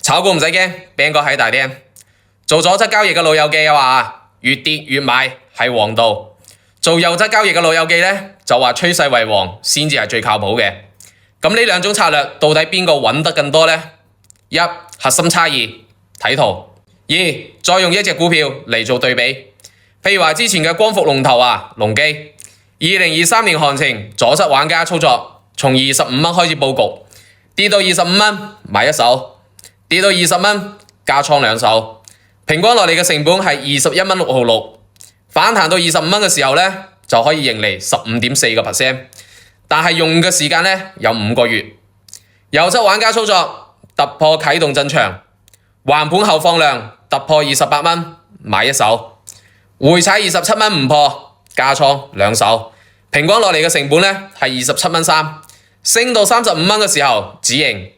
炒股唔使驚，兵哥喺大廳。做左側交易嘅老友記話越跌越買係王道，做右側交易嘅老友記呢，就話趨勢為王先至係最靠譜嘅。咁呢兩種策略到底邊個穩得更多呢？一、核心差異，睇圖；二、再用一隻股票嚟做對比，譬如話之前嘅光伏龍頭隆基，2023年行情左側玩家操作，從25蚊開始佈局，跌到25蚊買一手，跌到20蚊加倉兩手，平均落嚟嘅成本係21蚊6毫6，反彈到25蚊嘅時候呢，就可以盈利15.4%，但係用嘅時間呢，有5個月。右側玩家操作突破啟動陣場，橫盤後放量突破28蚊買一手，回踩27蚊唔破加倉兩手，平均落嚟嘅成本呢係27蚊3，升到35蚊嘅時候止盈，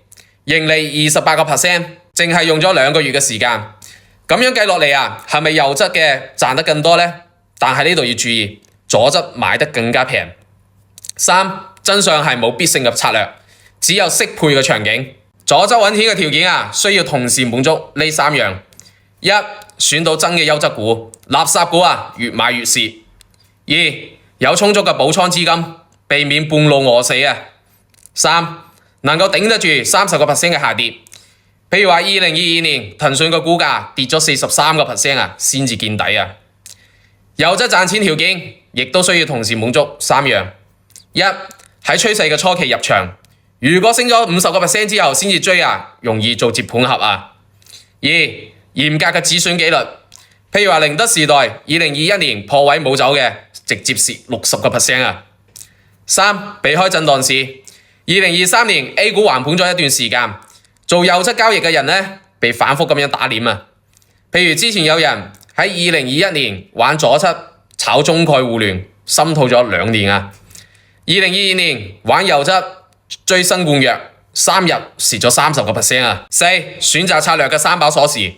盈利28%，淨係用咗2個月嘅時間。咁樣計落嚟係咪右側嘅賺得更多呢？但係呢度要注意，左側買得更加平。三、真相係冇必勝嘅策略，只有適配嘅場景。左側揾錢嘅條件需要同時滿足呢3樣：一、選到真嘅優質股，垃圾股越買越蝕；二、有充足嘅補倉資金，避免半路餓死；三、能夠頂得住30% 嘅下跌。譬如話2022年騰訊嘅股價跌咗43% 先至見底。右側賺錢條件亦都需要同時滿足3樣：一、喺趨勢嘅初期入場，如果升咗50% 之後先至追容易做接盤俠。二、嚴格嘅止損紀律，譬如話寧德時代2021年破位冇走嘅，直接蝕60%。三、避開震盪市，2023年 A 股橫盤咗一段時間，做右側交易嘅人呢，被反覆咁樣打臉。譬如之前有人喺2021年玩左側炒中概互聯，心套咗2年。2022年玩右側追新換藥，3日蝕咗30%。四、選擇策略嘅3把鎖匙，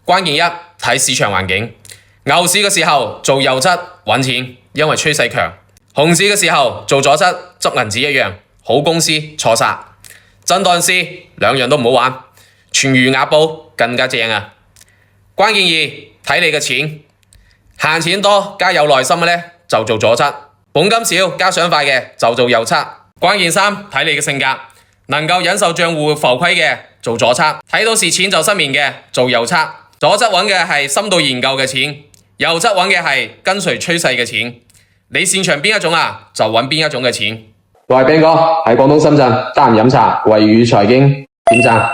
關鍵一，睇市場環境。牛市嘅時候做右側揾錢，因為趨勢強；熊市嘅時候做左側執銀紙一樣，好公司錯殺。震盪市2樣都唔好玩，全餘額寶更加正。關鍵二，睇你嘅錢，閒錢多加有耐心嘅呢，就做左側，本金少加想快嘅就做右側。關鍵三，睇你嘅性格，能夠忍受賬戶浮虧嘅做左側，睇到蝕錢就失眠嘅做右側。左側揾嘅係深度研究嘅錢，右側揾嘅係跟隨趨勢嘅錢。你擅長邊一種就揾邊一種嘅錢。我係 Ben 哥，喺廣東深圳得閒飲茶，惠語財經點讚。